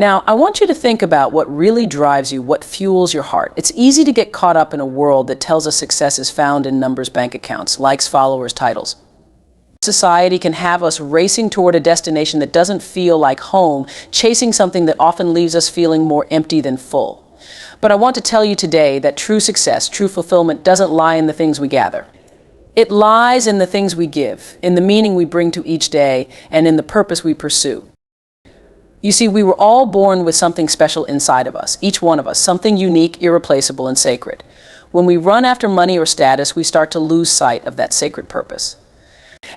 Now, I want you to think about what really drives you, what fuels your heart. It's easy to get caught up in a world that tells us success is found in numbers, bank accounts, likes, followers, titles. Society can have us racing toward a destination that doesn't feel like home, chasing something that often leaves us feeling more empty than full. But I want to tell you today that true success, true fulfillment doesn't lie in the things we gather. It lies in the things we give, in the meaning we bring to each day, and in the purpose we pursue. You see, we were all born with something special inside of us, each one of us, something unique, irreplaceable, and sacred. When we run after money or status, we start to lose sight of that sacred purpose.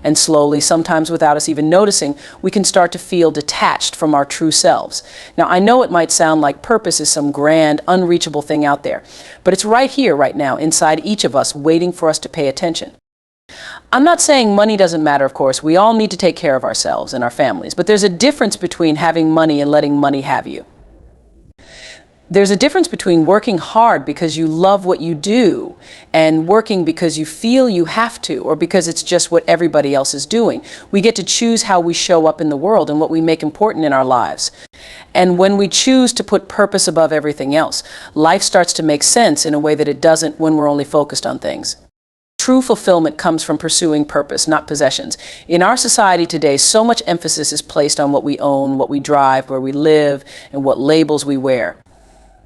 And slowly, sometimes without us even noticing, we can start to feel detached from our true selves. Now, I know it might sound like purpose is some grand, unreachable thing out there, but it's right here, right now, inside each of us, waiting for us to pay attention. I'm not saying money doesn't matter, of course. We all need to take care of ourselves and our families, but there's a difference between having money and letting money have you. There's a difference between working hard because you love what you do and working because you feel you have to or because it's just what everybody else is doing. We get to choose how we show up in the world and what we make important in our lives. And when we choose to put purpose above everything else, life starts to make sense in a way that it doesn't when we're only focused on things. True fulfillment comes from pursuing purpose, not possessions. In our society today, so much emphasis is placed on what we own, what we drive, where we live, and what labels we wear.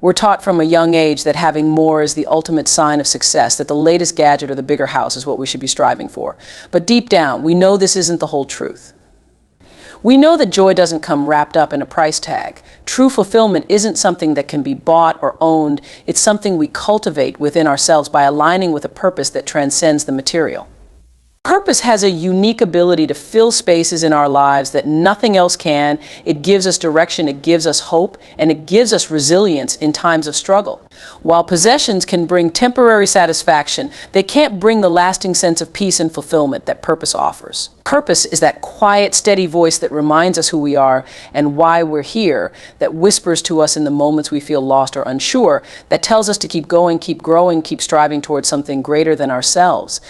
We're taught from a young age that having more is the ultimate sign of success, that the latest gadget or the bigger house is what we should be striving for. But deep down, we know this isn't the whole truth. We know that joy doesn't come wrapped up in a price tag. True fulfillment isn't something that can be bought or owned. It's something we cultivate within ourselves by aligning with a purpose that transcends the material. Purpose has a unique ability to fill spaces in our lives that nothing else can. It gives us direction, it gives us hope, and it gives us resilience in times of struggle. While possessions can bring temporary satisfaction, they can't bring the lasting sense of peace and fulfillment that purpose offers. Purpose is that quiet, steady voice that reminds us who we are and why we're here, that whispers to us in the moments we feel lost or unsure, that tells us to keep going, keep growing, keep striving towards something greater than ourselves.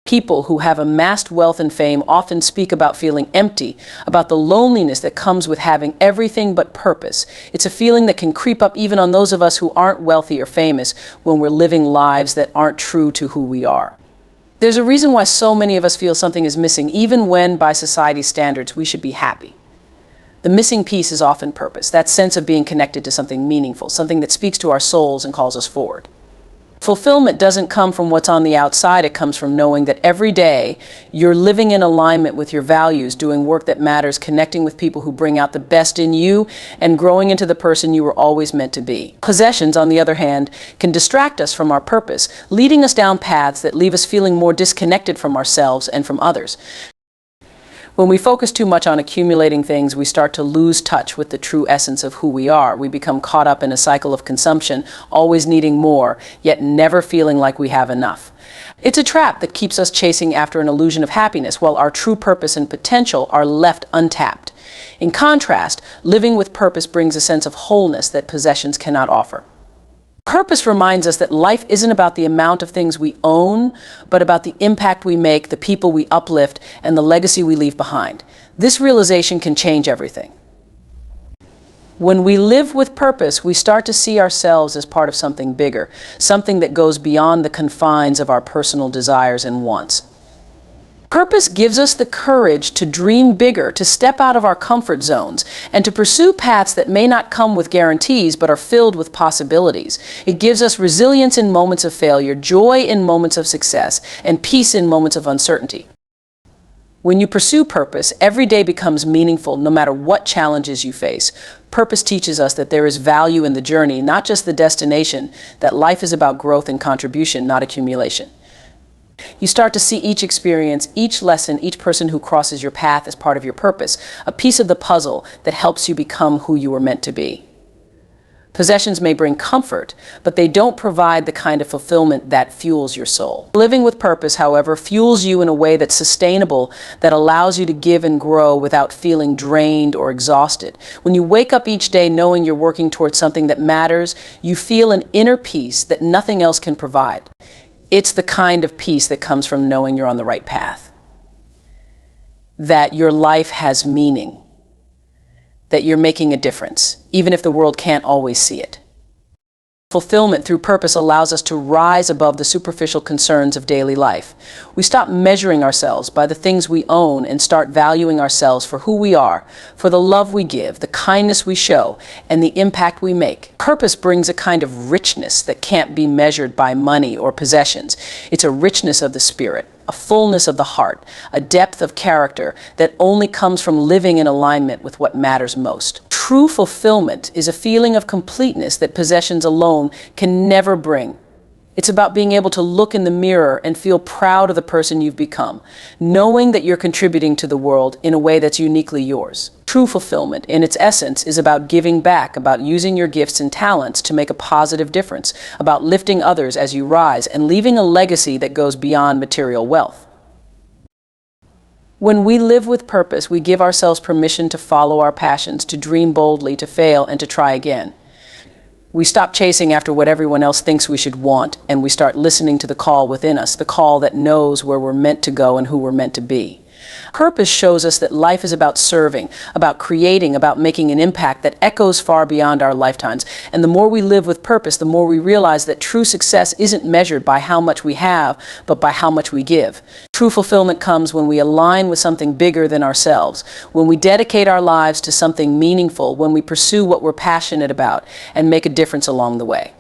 People who have amassed wealth and fame often speak about feeling empty, about the loneliness that comes with having everything but purpose. It's a feeling that can creep up even on those of us who aren't wealthy or famous when we're living lives that aren't true to who we are. There's a reason why so many of us feel something is missing, even when, by society's standards, we should be happy. The missing piece is often purpose, that sense of being connected to something meaningful, something that speaks to our souls and calls us forward. Fulfillment doesn't come from what's on the outside. It comes from knowing that every day you're living in alignment with your values, doing work that matters, connecting with people who bring out the best in you, and growing into the person you were always meant to be. Possessions, on the other hand, can distract us from our purpose, leading us down paths that leave us feeling more disconnected from ourselves and from others. When we focus too much on accumulating things, we start to lose touch with the true essence of who we are. We become caught up in a cycle of consumption, always needing more, yet never feeling like we have enough. It's a trap that keeps us chasing after an illusion of happiness, while our true purpose and potential are left untapped. In contrast, living with purpose brings a sense of wholeness that possessions cannot offer. Purpose reminds us that life isn't about the amount of things we own, but about the impact we make, the people we uplift, and the legacy we leave behind. This realization can change everything. When we live with purpose, we start to see ourselves as part of something bigger, something that goes beyond the confines of our personal desires and wants. Purpose gives us the courage to dream bigger, to step out of our comfort zones, and to pursue paths that may not come with guarantees but are filled with possibilities. It gives us resilience in moments of failure, joy in moments of success, and peace in moments of uncertainty. When you pursue purpose, every day becomes meaningful no matter what challenges you face. Purpose teaches us that there is value in the journey, not just the destination, that life is about growth and contribution, not accumulation. You start to see each experience, each lesson, each person who crosses your path as part of your purpose, a piece of the puzzle that helps you become who you were meant to be. Possessions may bring comfort, but they don't provide the kind of fulfillment that fuels your soul. Living with purpose, however, fuels you in a way that's sustainable, that allows you to give and grow without feeling drained or exhausted. When you wake up each day knowing you're working towards something that matters, you feel an inner peace that nothing else can provide. It's the kind of peace that comes from knowing you're on the right path, that your life has meaning, that you're making a difference, even if the world can't always see it. Fulfillment through purpose allows us to rise above the superficial concerns of daily life. We stop measuring ourselves by the things we own and start valuing ourselves for who we are, for the love we give, the kindness we show, and the impact we make. Purpose brings a kind of richness that can't be measured by money or possessions. It's a richness of the spirit, a fullness of the heart, a depth of character that only comes from living in alignment with what matters most. True fulfillment is a feeling of completeness that possessions alone can never bring. It's about being able to look in the mirror and feel proud of the person you've become, knowing that you're contributing to the world in a way that's uniquely yours. True fulfillment, in its essence, is about giving back, about using your gifts and talents to make a positive difference, about lifting others as you rise, and leaving a legacy that goes beyond material wealth. When we live with purpose, we give ourselves permission to follow our passions, to dream boldly, to fail, and to try again. We stop chasing after what everyone else thinks we should want, and we start listening to the call within us, the call that knows where we're meant to go and who we're meant to be. Purpose shows us that life is about serving, about creating, about making an impact that echoes far beyond our lifetimes. And the more we live with purpose, the more we realize that true success isn't measured by how much we have, but by how much we give. True fulfillment comes when we align with something bigger than ourselves, when we dedicate our lives to something meaningful, when we pursue what we're passionate about and make a difference along the way.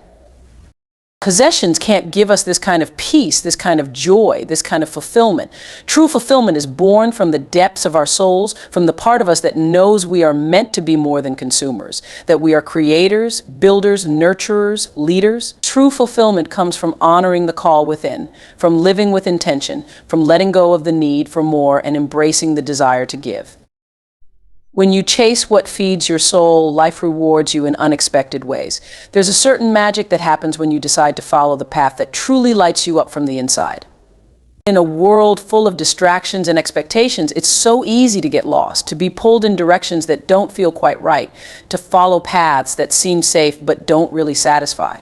Possessions can't give us this kind of peace, this kind of joy, this kind of fulfillment. True fulfillment is born from the depths of our souls, from the part of us that knows we are meant to be more than consumers, that we are creators, builders, nurturers, leaders. True fulfillment comes from honoring the call within, from living with intention, from letting go of the need for more and embracing the desire to give. When you chase what feeds your soul, life rewards you in unexpected ways. There's a certain magic that happens when you decide to follow the path that truly lights you up from the inside. In a world full of distractions and expectations, it's so easy to get lost, to be pulled in directions that don't feel quite right, to follow paths that seem safe but don't really satisfy.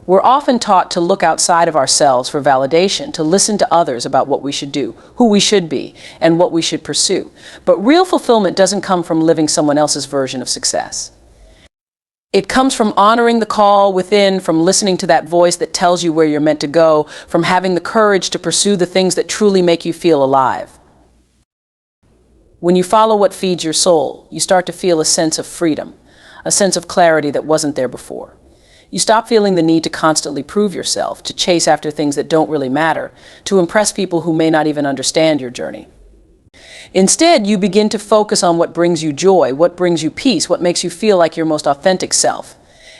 We're often taught to look outside of ourselves for validation, to listen to others about what we should do, who we should be, and what we should pursue. But real fulfillment doesn't come from living someone else's version of success. It comes from honoring the call within, from listening to that voice that tells you where you're meant to go, from having the courage to pursue the things that truly make you feel alive. When you follow what feeds your soul, you start to feel a sense of freedom, a sense of clarity that wasn't there before. You stop feeling the need to constantly prove yourself, to chase after things that don't really matter, to impress people who may not even understand your journey. Instead, you begin to focus on what brings you joy, what brings you peace, what makes you feel like your most authentic self.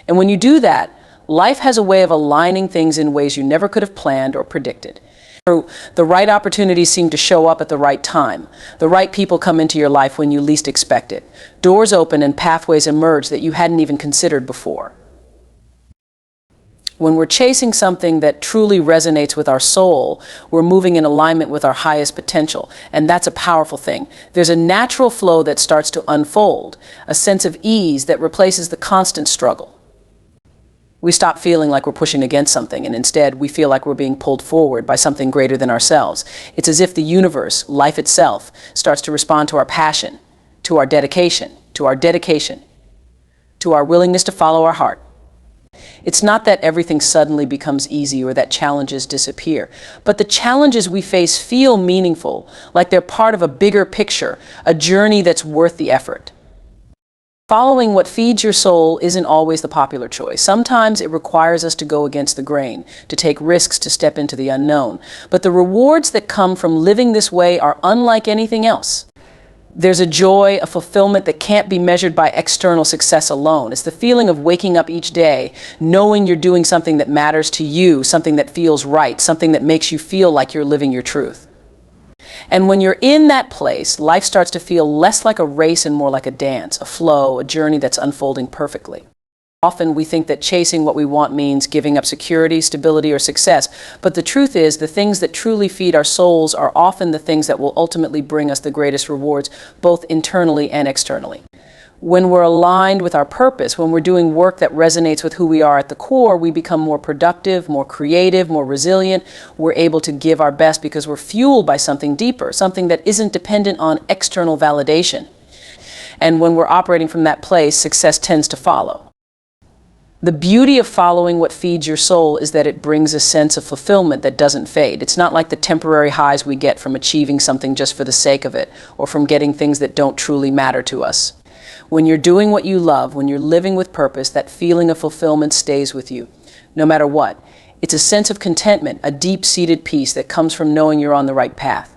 And when you do that, life has a way of aligning things in ways you never could have planned or predicted. The right opportunities seem to show up at the right time. The right people come into your life when you least expect it. Doors open and pathways emerge that you hadn't even considered before. When we're chasing something that truly resonates with our soul, we're moving in alignment with our highest potential, and that's a powerful thing. There's a natural flow that starts to unfold, a sense of ease that replaces the constant struggle. We stop feeling like we're pushing against something, and instead we feel like we're being pulled forward by something greater than ourselves. It's as if the universe, life itself, starts to respond to our passion, to our dedication, to our willingness to follow our heart. It's not that everything suddenly becomes easy or that challenges disappear, but the challenges we face feel meaningful, like they're part of a bigger picture, a journey that's worth the effort. Following what feeds your soul isn't always the popular choice. Sometimes it requires us to go against the grain, to take risks, to step into the unknown. But the rewards that come from living this way are unlike anything else. There's a joy, a fulfillment that can't be measured by external success alone. It's the feeling of waking up each day, knowing you're doing something that matters to you, something that feels right, something that makes you feel like you're living your truth. And when you're in that place, life starts to feel less like a race and more like a dance, a flow, a journey that's unfolding perfectly. Often we think that chasing what we want means giving up security, stability, or success. But the truth is, the things that truly feed our souls are often the things that will ultimately bring us the greatest rewards, both internally and externally. When we're aligned with our purpose, when we're doing work that resonates with who we are at the core, we become more productive, more creative, more resilient. We're able to give our best because we're fueled by something deeper, something that isn't dependent on external validation. And when we're operating from that place, success tends to follow. The beauty of following what feeds your soul is that it brings a sense of fulfillment that doesn't fade. It's not like the temporary highs we get from achieving something just for the sake of it, or from getting things that don't truly matter to us. When you're doing what you love, when you're living with purpose, that feeling of fulfillment stays with you, no matter what. It's a sense of contentment, a deep-seated peace that comes from knowing you're on the right path.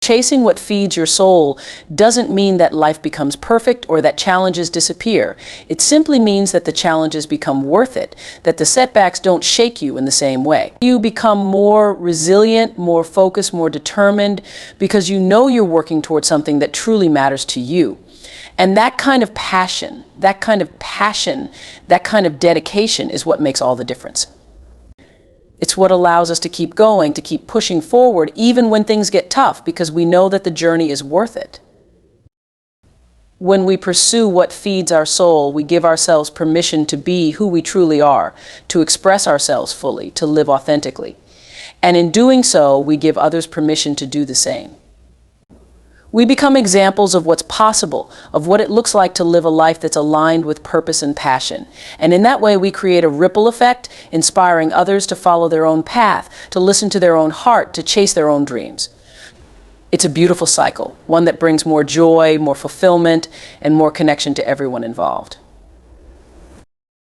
Chasing what feeds your soul doesn't mean that life becomes perfect or that challenges disappear. It simply means that the challenges become worth it, that the setbacks don't shake you in the same way. You become more resilient, more focused, more determined, because you know you're working towards something that truly matters to you. And that kind of passion, that kind of dedication is what makes all the difference. It's what allows us to keep going, to keep pushing forward, even when things get tough, because we know that the journey is worth it. When we pursue what feeds our soul, we give ourselves permission to be who we truly are, to express ourselves fully, to live authentically. And in doing so, we give others permission to do the same. We become examples of what's possible, of what it looks like to live a life that's aligned with purpose and passion. And in that way, we create a ripple effect, inspiring others to follow their own path, to listen to their own heart, to chase their own dreams. It's a beautiful cycle, one that brings more joy, more fulfillment, and more connection to everyone involved.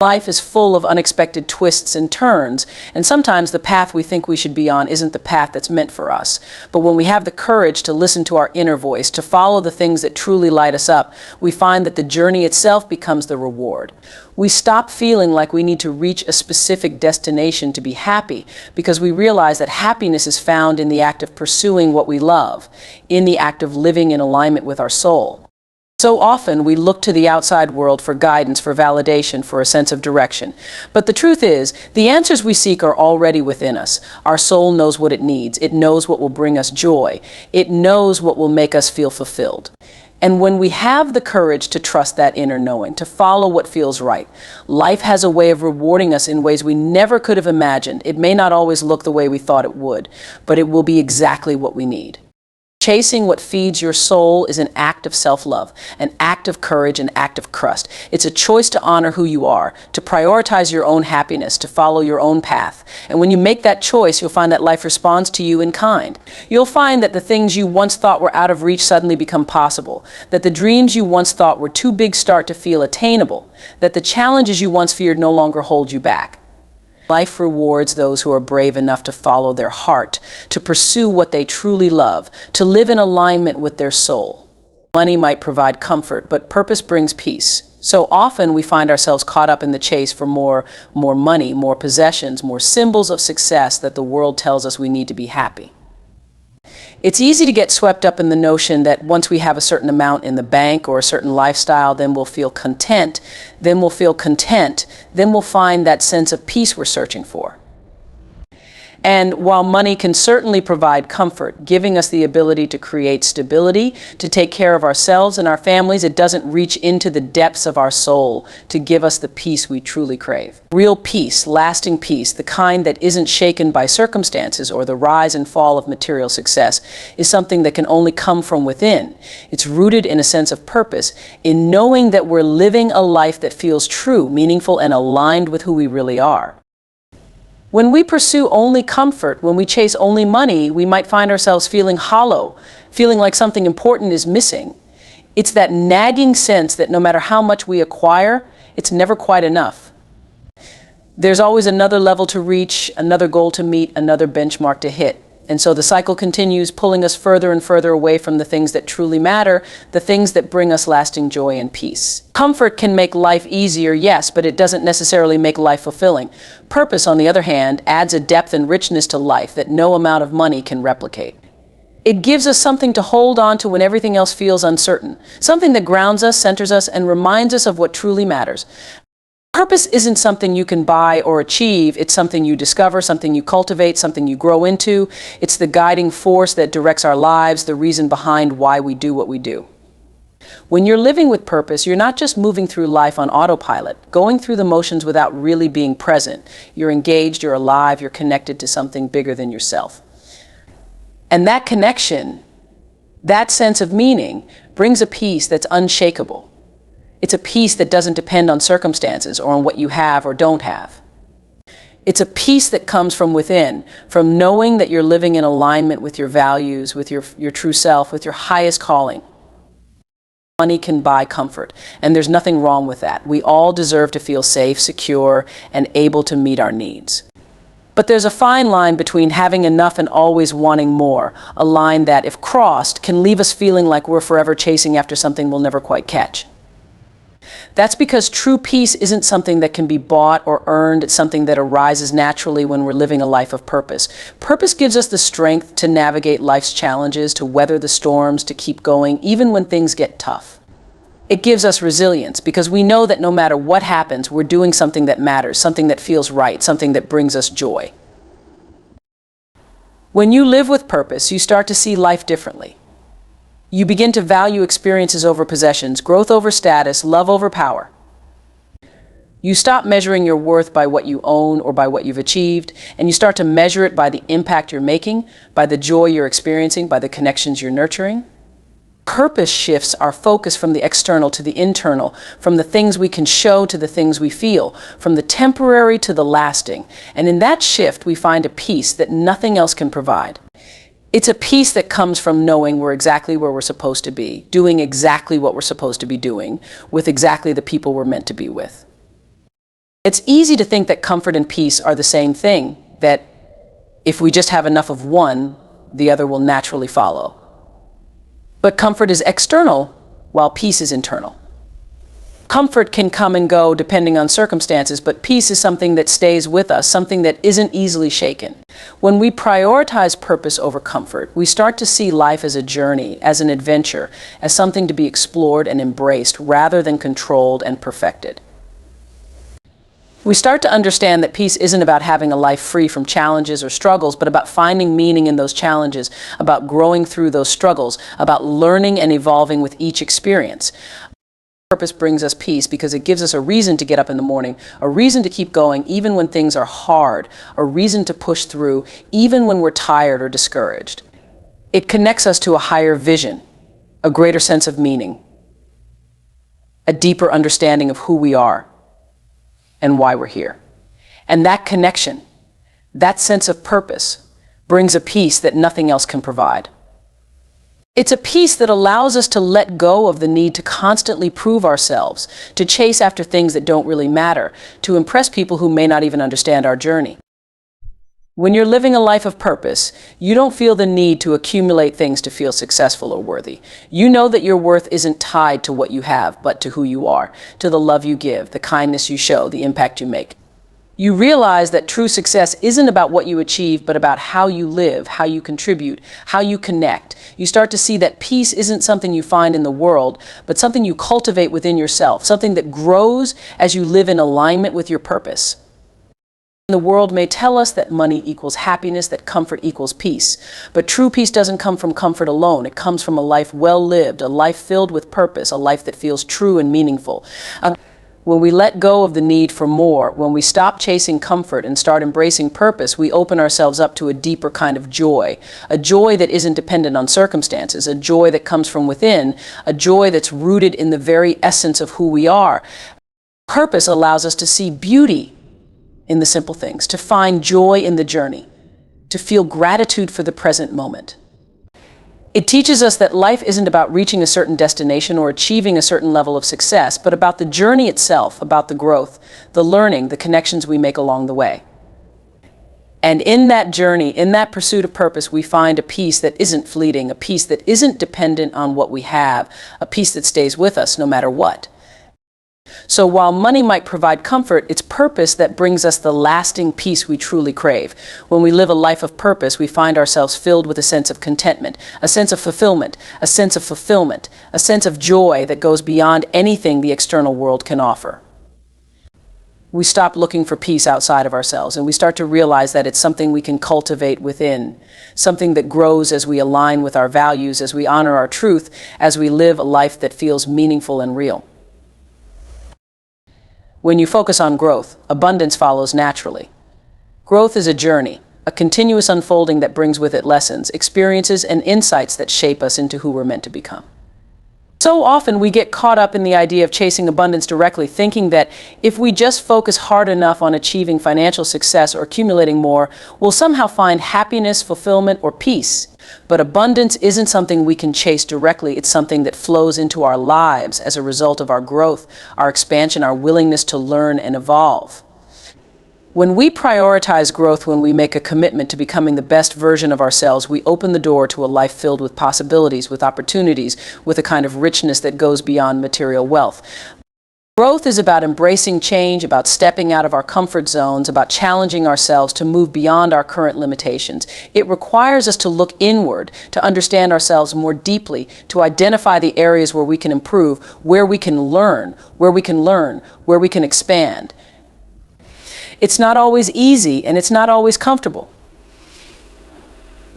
Life is full of unexpected twists and turns, and sometimes the path we think we should be on isn't the path that's meant for us. But when we have the courage to listen to our inner voice, to follow the things that truly light us up, we find that the journey itself becomes the reward. We stop feeling like we need to reach a specific destination to be happy, because we realize that happiness is found in the act of pursuing what we love, in the act of living in alignment with our soul. So often we look to the outside world for guidance, for validation, for a sense of direction. But the truth is, the answers we seek are already within us. Our soul knows what it needs. It knows what will bring us joy. It knows what will make us feel fulfilled. And when we have the courage to trust that inner knowing, to follow what feels right, life has a way of rewarding us in ways we never could have imagined. It may not always look the way we thought it would, but it will be exactly what we need. Chasing what feeds your soul is an act of self-love, an act of courage, an act of trust. It's a choice to honor who you are, to prioritize your own happiness, to follow your own path. And when you make that choice, you'll find that life responds to you in kind. You'll find that the things you once thought were out of reach suddenly become possible, that the dreams you once thought were too big start to feel attainable, that the challenges you once feared no longer hold you back. Life rewards those who are brave enough to follow their heart, to pursue what they truly love, to live in alignment with their soul. Money might provide comfort, but purpose brings peace. So often we find ourselves caught up in the chase for more money, more possessions, more symbols of success that the world tells us we need to be happy. It's easy to get swept up in the notion that once we have a certain amount in the bank or a certain lifestyle, then we'll feel content, then we'll find that sense of peace we're searching for. And while money can certainly provide comfort, giving us the ability to create stability, to take care of ourselves and our families, it doesn't reach into the depths of our soul to give us the peace we truly crave. Real peace, lasting peace, the kind that isn't shaken by circumstances or the rise and fall of material success, is something that can only come from within. It's rooted in a sense of purpose, in knowing that we're living a life that feels true, meaningful, and aligned with who we really are. When we pursue only comfort, when we chase only money, we might find ourselves feeling hollow, feeling like something important is missing. It's that nagging sense that no matter how much we acquire, it's never quite enough. There's always another level to reach, another goal to meet, another benchmark to hit. And so the cycle continues, pulling us further and further away from the things that truly matter, the things that bring us lasting joy and peace. Comfort can make life easier, yes, but it doesn't necessarily make life fulfilling. Purpose, on the other hand, adds a depth and richness to life that no amount of money can replicate. It gives us something to hold on to when everything else feels uncertain, something that grounds us, centers us, and reminds us of what truly matters. Purpose isn't something you can buy or achieve. It's something you discover, something you cultivate, something you grow into. It's the guiding force that directs our lives, the reason behind why we do what we do. When you're living with purpose, you're not just moving through life on autopilot, going through the motions without really being present. You're engaged, you're alive, you're connected to something bigger than yourself. And that connection That sense of meaning brings a peace that's unshakable. It's a peace that doesn't depend on circumstances or on what you have or don't have. It's a peace that comes from within, from knowing that you're living in alignment with your values, with your true self, with your highest calling. Money can buy comfort, and there's nothing wrong with that. We all deserve to feel safe, secure, and able to meet our needs. But there's a fine line between having enough and always wanting more, a line that, if crossed, can leave us feeling like we're forever chasing after something we'll never quite catch. That's because true peace isn't something that can be bought or earned. It's something that arises naturally when we're living a life of purpose. Purpose gives us the strength to navigate life's challenges, to weather the storms, to keep going, even when things get tough. It gives us resilience because we know that no matter what happens, we're doing something that matters, something that feels right, something that brings us joy. When you live with purpose, you start to see life differently. You begin to value experiences over possessions, growth over status, love over power. You stop measuring your worth by what you own or by what you've achieved, and you start to measure it by the impact you're making, by the joy you're experiencing, by the connections you're nurturing. Purpose shifts our focus from the external to the internal, from the things we can show to the things we feel, from the temporary to the lasting. And in that shift, we find a peace that nothing else can provide. It's a peace that comes from knowing we're exactly where we're supposed to be, doing exactly what we're supposed to be doing, with exactly the people we're meant to be with. It's easy to think that comfort and peace are the same thing, that if we just have enough of one, the other will naturally follow. But comfort is external, while peace is internal. Comfort can come and go depending on circumstances, but peace is something that stays with us, something that isn't easily shaken. When we prioritize purpose over comfort, we start to see life as a journey, as an adventure, as something to be explored and embraced rather than controlled and perfected. We start to understand that peace isn't about having a life free from challenges or struggles, but about finding meaning in those challenges, about growing through those struggles, about learning and evolving with each experience. Purpose brings us peace because it gives us a reason to get up in the morning, a reason to keep going even when things are hard, a reason to push through even when we're tired or discouraged. It connects us to a higher vision, a greater sense of meaning, a deeper understanding of who we are and why we're here. And that connection, that sense of purpose, brings a peace that nothing else can provide. It's a peace that allows us to let go of the need to constantly prove ourselves, to chase after things that don't really matter, to impress people who may not even understand our journey. When you're living a life of purpose, you don't feel the need to accumulate things to feel successful or worthy. You know that your worth isn't tied to what you have, but to who you are, to the love you give, the kindness you show, the impact you make. You realize that true success isn't about what you achieve, but about how you live, how you contribute, how you connect. You start to see that peace isn't something you find in the world, but something you cultivate within yourself, something that grows as you live in alignment with your purpose. The world may tell us that money equals happiness, that comfort equals peace. But true peace doesn't come from comfort alone. It comes from a life well lived, a life filled with purpose, a life that feels true and meaningful. When we let go of the need for more, when we stop chasing comfort and start embracing purpose, we open ourselves up to a deeper kind of joy, a joy that isn't dependent on circumstances, a joy that comes from within, a joy that's rooted in the very essence of who we are. Purpose allows us to see beauty in the simple things, to find joy in the journey, to feel gratitude for the present moment. It teaches us that life isn't about reaching a certain destination or achieving a certain level of success, but about the journey itself, about the growth, the learning, the connections we make along the way. And in that journey, in that pursuit of purpose, we find a peace that isn't fleeting, a peace that isn't dependent on what we have, a peace that stays with us no matter what. So while money might provide comfort, it's purpose that brings us the lasting peace we truly crave. When we live a life of purpose, we find ourselves filled with a sense of contentment, a sense of fulfillment, a sense of fulfillment, a sense of joy that goes beyond anything the external world can offer. We stop looking for peace outside of ourselves, and we start to realize that it's something we can cultivate within, something that grows as we align with our values, as we honor our truth, as we live a life that feels meaningful and real. When you focus on growth, abundance follows naturally. Growth is a journey a continuous unfolding that brings with it lessons, experiences, and insights that shape us into who we're meant to become. So often we get caught up in the idea of chasing abundance directly, thinking that if we just focus hard enough on achieving financial success or accumulating more, we'll somehow find happiness, fulfillment, or peace. But abundance isn't something we can chase directly. It's something that flows into our lives as a result of our growth, our expansion, our willingness to learn and evolve. When we prioritize growth, when we make a commitment to becoming the best version of ourselves, we open the door to a life filled with possibilities, with opportunities, with a kind of richness that goes beyond material wealth. Growth is about embracing change, about stepping out of our comfort zones, about challenging ourselves to move beyond our current limitations. It requires us to look inward, to understand ourselves more deeply, to identify the areas where we can improve, where we can learn, where we can expand. It's not always easy, and it's not always comfortable.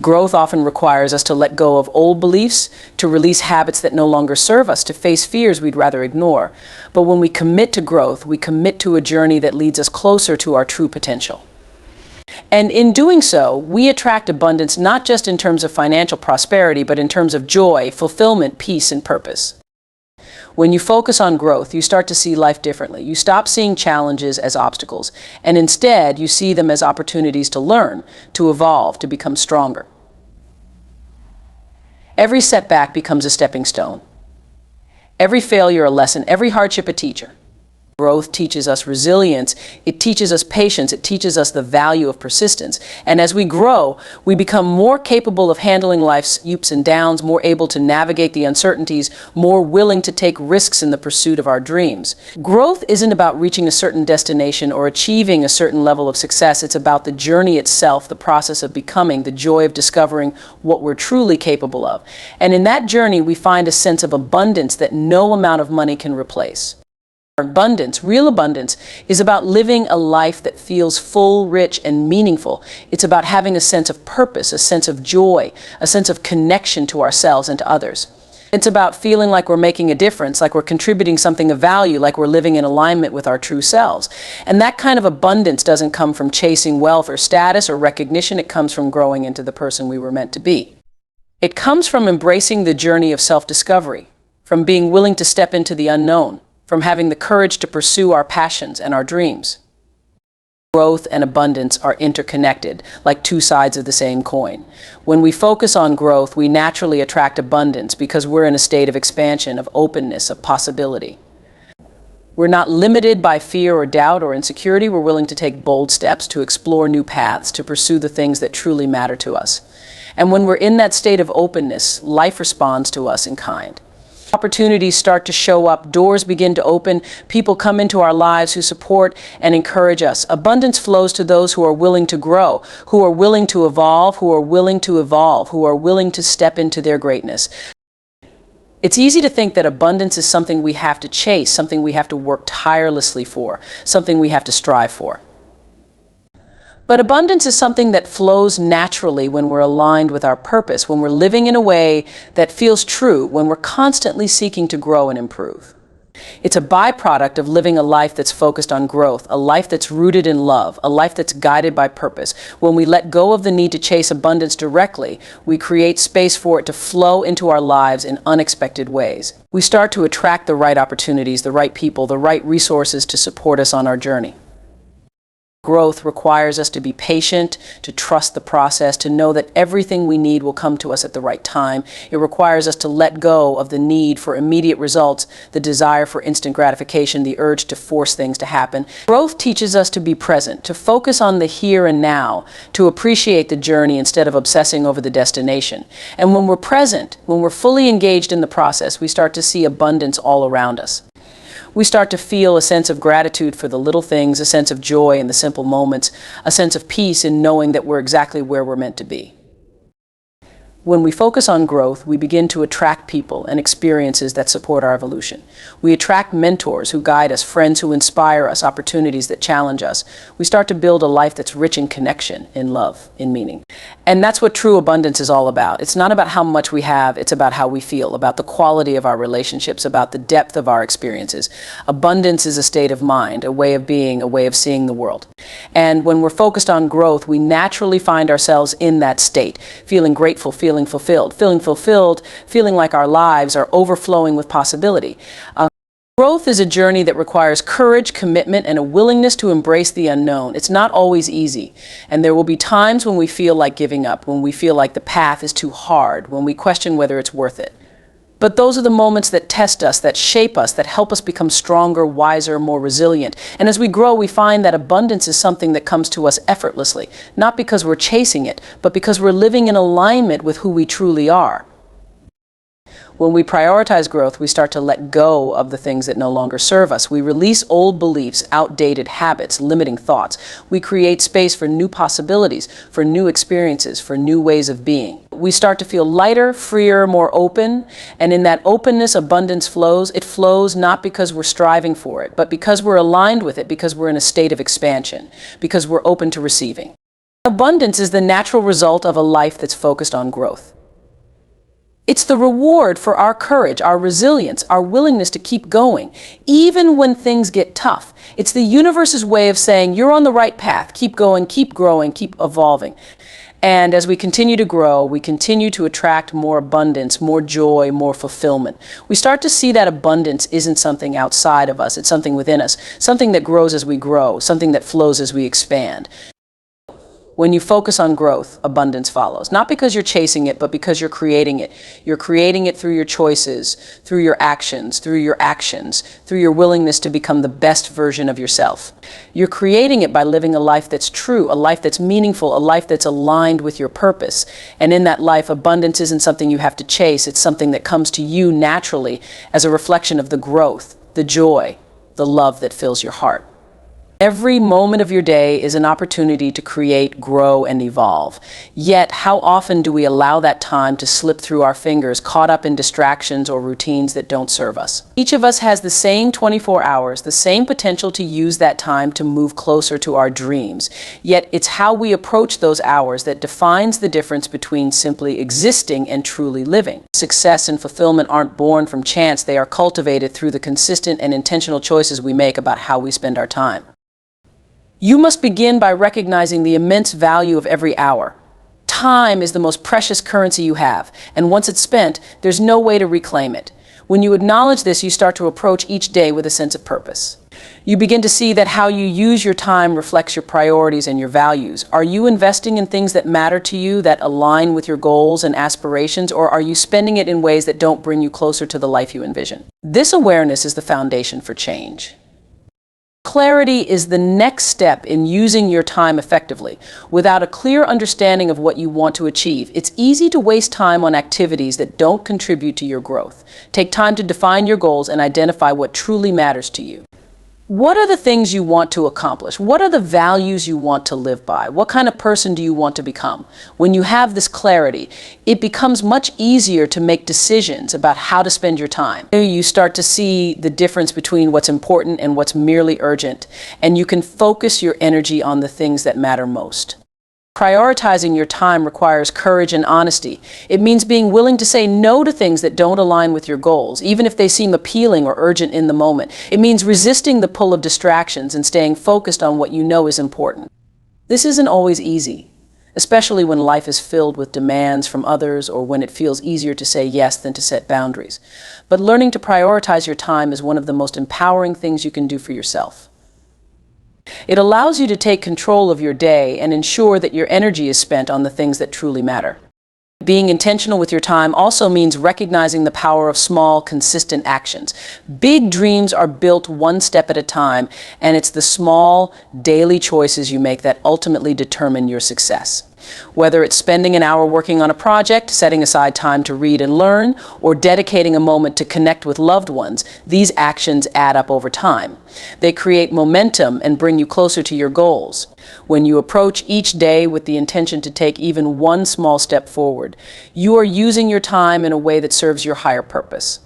Growth often requires us to let go of old beliefs, to release habits that no longer serve us, to face fears we'd rather ignore. But when we commit to growth, we commit to a journey that leads us closer to our true potential. And in doing so, we attract abundance not just in terms of financial prosperity, but in terms of joy, fulfillment, peace, and purpose. When you focus on growth, you start to see life differently. You stop seeing challenges as obstacles, and instead you see them as opportunities to learn, to evolve, to become stronger. Every setback becomes a stepping stone. Every failure a lesson, every hardship a teacher. Growth teaches us resilience, it teaches us patience, it teaches us the value of persistence. And as we grow, we become more capable of handling life's ups and downs, more able to navigate the uncertainties, more willing to take risks in the pursuit of our dreams. Growth isn't about reaching a certain destination or achieving a certain level of success. It's about the journey itself, the process of becoming, the joy of discovering what we're truly capable of. And in that journey, we find a sense of abundance that no amount of money can replace. Abundance, real abundance, is about living a life that feels full, rich, and meaningful. It's about having a sense of purpose, a sense of joy, a sense of connection to ourselves and to others. It's about feeling like we're making a difference, like we're contributing something of value, like we're living in alignment with our true selves. And that kind of abundance doesn't come from chasing wealth or status or recognition. It comes from growing into the person we were meant to be. It comes from embracing the journey of self-discovery, from being willing to step into the unknown, from having the courage to pursue our passions and our dreams. Growth and abundance are interconnected, like two sides of the same coin. When we focus on growth, we naturally attract abundance because we're in a state of expansion, of openness, of possibility. We're not limited by fear or doubt or insecurity. We're willing to take bold steps, to explore new paths, to pursue the things that truly matter to us. And when we're in that state of openness, life responds to us in kind. Opportunities start to show up, doors begin to open, people come into our lives who support and encourage us. Abundance flows to those who are willing to grow, who are willing to evolve, who are willing to step into their greatness. It's easy to think that abundance is something we have to chase, something we have to work tirelessly for, something we have to strive for. But abundance is something that flows naturally when we're aligned with our purpose, when we're living in a way that feels true, when we're constantly seeking to grow and improve. It's a byproduct of living a life that's focused on growth, a life that's rooted in love, a life that's guided by purpose. When we let go of the need to chase abundance directly, we create space for it to flow into our lives in unexpected ways. We start to attract the right opportunities, the right people, the right resources to support us on our journey. Growth requires us to be patient, to trust the process, to know that everything we need will come to us at the right time. It requires us to let go of the need for immediate results, the desire for instant gratification, the urge to force things to happen. Growth teaches us to be present, to focus on the here and now, to appreciate the journey instead of obsessing over the destination. And when we're present, when we're fully engaged in the process, we start to see abundance all around us. We start to feel a sense of gratitude for the little things, a sense of joy in the simple moments, a sense of peace in knowing that we're exactly where we're meant to be. When we focus on growth, we begin to attract people and experiences that support our evolution. We attract mentors who guide us, friends who inspire us, opportunities that challenge us. We start to build a life that's rich in connection, in love, in meaning. And that's what true abundance is all about. It's not about how much we have, it's about how we feel, about the quality of our relationships, about the depth of our experiences. Abundance is a state of mind, a way of being, a way of seeing the world. And when we're focused on growth, we naturally find ourselves in that state, feeling grateful, feeling fulfilled, feeling like our lives are overflowing with possibility. Growth is a journey that requires courage, commitment, and a willingness to embrace the unknown. It's not always easy, and there will be times when we feel like giving up, when we feel like the path is too hard, when we question whether it's worth it. But those are the moments that test us, that shape us, that help us become stronger, wiser, more resilient. And as we grow, we find that abundance is something that comes to us effortlessly, not because we're chasing it, but because we're living in alignment with who we truly are. When we prioritize growth, we start to let go of the things that no longer serve us. We release old beliefs, outdated habits, limiting thoughts. We create space for new possibilities, for new experiences, for new ways of being. We start to feel lighter, freer, more open, and in that openness, abundance flows. It flows not because we're striving for it, but because we're aligned with it, because we're in a state of expansion, because we're open to receiving. Abundance is the natural result of a life that's focused on growth. It's the reward for our courage, our resilience, our willingness to keep going, even when things get tough. It's the universe's way of saying, you're on the right path, keep going, keep growing, keep evolving. And as we continue to grow, we continue to attract more abundance, more joy, more fulfillment. We start to see that abundance isn't something outside of us, it's something within us, something that grows as we grow, something that flows as we expand. When you focus on growth, abundance follows. Not because you're chasing it, but because you're creating it. You're creating it through your choices, through your actions, through your willingness to become the best version of yourself. You're creating it by living a life that's true, a life that's meaningful, a life that's aligned with your purpose. And in that life, abundance isn't something you have to chase. It's something that comes to you naturally as a reflection of the growth, the joy, the love that fills your heart. Every moment of your day is an opportunity to create, grow, and evolve. Yet, how often do we allow that time to slip through our fingers, caught up in distractions or routines that don't serve us? Each of us has the same 24 hours, the same potential to use that time to move closer to our dreams. Yet, it's how we approach those hours that defines the difference between simply existing and truly living. Success and fulfillment aren't born from chance. They are cultivated through the consistent and intentional choices we make about how we spend our time. You must begin by recognizing the immense value of every hour. Time is the most precious currency you have, and once it's spent, there's no way to reclaim it. When you acknowledge this, you start to approach each day with a sense of purpose. You begin to see that how you use your time reflects your priorities and your values. Are you investing in things that matter to you, that align with your goals and aspirations, or are you spending it in ways that don't bring you closer to the life you envision? This awareness is the foundation for change. Clarity is the next step in using your time effectively. Without a clear understanding of what you want to achieve, it's easy to waste time on activities that don't contribute to your growth. Take time to define your goals and identify what truly matters to you. What are the things you want to accomplish? What are the values you want to live by? What kind of person do you want to become? When you have this clarity, it becomes much easier to make decisions about how to spend your time. You start to see the difference between what's important and what's merely urgent, and you can focus your energy on the things that matter most. Prioritizing your time requires courage and honesty. It means being willing to say no to things that don't align with your goals, even if they seem appealing or urgent in the moment. It means resisting the pull of distractions and staying focused on what you know is important. This isn't always easy, especially when life is filled with demands from others or when it feels easier to say yes than to set boundaries. But learning to prioritize your time is one of the most empowering things you can do for yourself. It allows you to take control of your day and ensure that your energy is spent on the things that truly matter. Being intentional with your time also means recognizing the power of small, consistent actions. Big dreams are built one step at a time, and it's the small, daily choices you make that ultimately determine your success. Whether it's spending an hour working on a project, setting aside time to read and learn, or dedicating a moment to connect with loved ones, these actions add up over time. They create momentum and bring you closer to your goals. When you approach each day with the intention to take even one small step forward, you are using your time in a way that serves your higher purpose.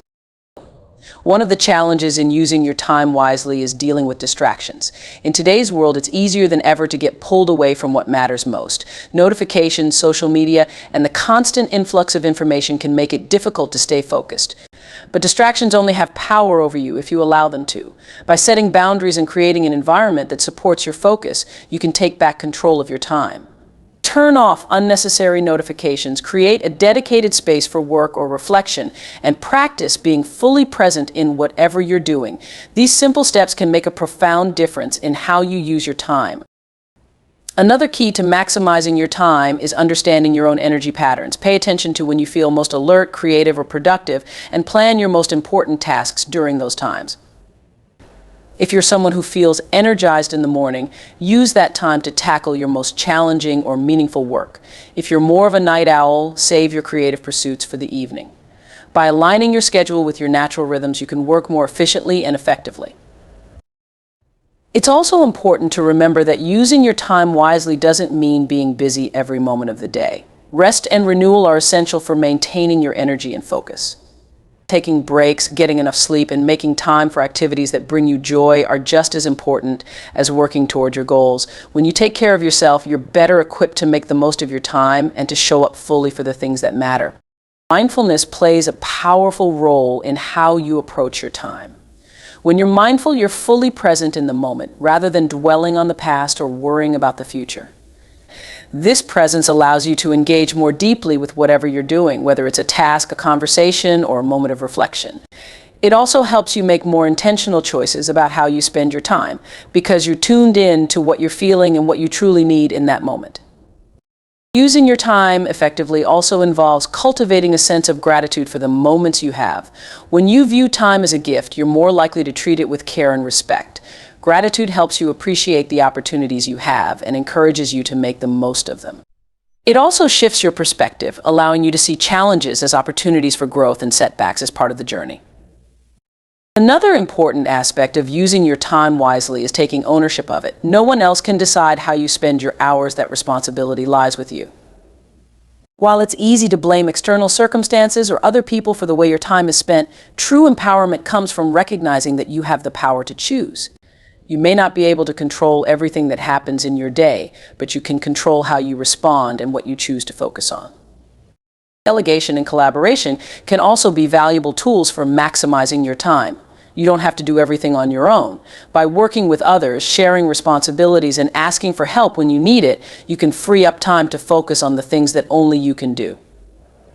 One of the challenges in using your time wisely is dealing with distractions. In today's world, it's easier than ever to get pulled away from what matters most. Notifications, social media, and the constant influx of information can make it difficult to stay focused. But distractions only have power over you if you allow them to. By setting boundaries and creating an environment that supports your focus, you can take back control of your time. Turn off unnecessary notifications, create a dedicated space for work or reflection, and practice being fully present in whatever you're doing. These simple steps can make a profound difference in how you use your time. Another key to maximizing your time is understanding your own energy patterns. Pay attention to when you feel most alert, creative, or productive, and plan your most important tasks during those times. If you're someone who feels energized in the morning, use that time to tackle your most challenging or meaningful work. If you're more of a night owl, save your creative pursuits for the evening. By aligning your schedule with your natural rhythms, you can work more efficiently and effectively. It's also important to remember that using your time wisely doesn't mean being busy every moment of the day. Rest and renewal are essential for maintaining your energy and focus. Taking breaks, getting enough sleep, and making time for activities that bring you joy are just as important as working toward your goals. When you take care of yourself, you're better equipped to make the most of your time and to show up fully for the things that matter. Mindfulness plays a powerful role in how you approach your time. When you're mindful, you're fully present in the moment, rather than dwelling on the past or worrying about the future. This presence allows you to engage more deeply with whatever you're doing, whether it's a task, a conversation, or a moment of reflection. It also helps you make more intentional choices about how you spend your time, because you're tuned in to what you're feeling and what you truly need in that moment. Using your time effectively also involves cultivating a sense of gratitude for the moments you have. When you view time as a gift, you're more likely to treat it with care and respect. Gratitude helps you appreciate the opportunities you have and encourages you to make the most of them. It also shifts your perspective, allowing you to see challenges as opportunities for growth and setbacks as part of the journey. Another important aspect of using your time wisely is taking ownership of it. No one else can decide how you spend your hours. That responsibility lies with you. While it's easy to blame external circumstances or other people for the way your time is spent, true empowerment comes from recognizing that you have the power to choose. You may not be able to control everything that happens in your day, but you can control how you respond and what you choose to focus on. Delegation and collaboration can also be valuable tools for maximizing your time. You don't have to do everything on your own. By working with others, sharing responsibilities, and asking for help when you need it, you can free up time to focus on the things that only you can do.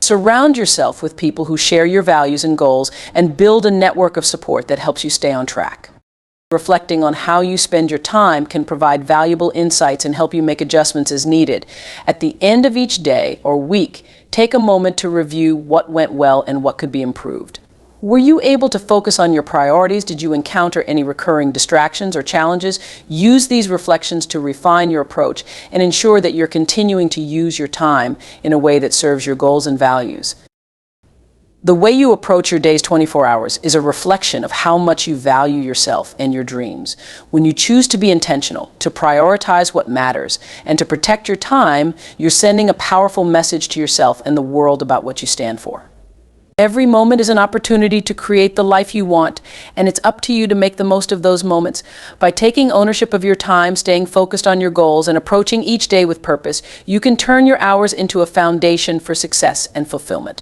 Surround yourself with people who share your values and goals, and build a network of support that helps you stay on track. Reflecting on how you spend your time can provide valuable insights and help you make adjustments as needed. At the end of each day or week, take a moment to review what went well and what could be improved. Were you able to focus on your priorities? Did you encounter any recurring distractions or challenges? Use these reflections to refine your approach and ensure that you're continuing to use your time in a way that serves your goals and values. The way you approach your day's 24 hours is a reflection of how much you value yourself and your dreams. When you choose to be intentional, to prioritize what matters, and to protect your time, you're sending a powerful message to yourself and the world about what you stand for. Every moment is an opportunity to create the life you want, and it's up to you to make the most of those moments. By taking ownership of your time, staying focused on your goals, and approaching each day with purpose, you can turn your hours into a foundation for success and fulfillment.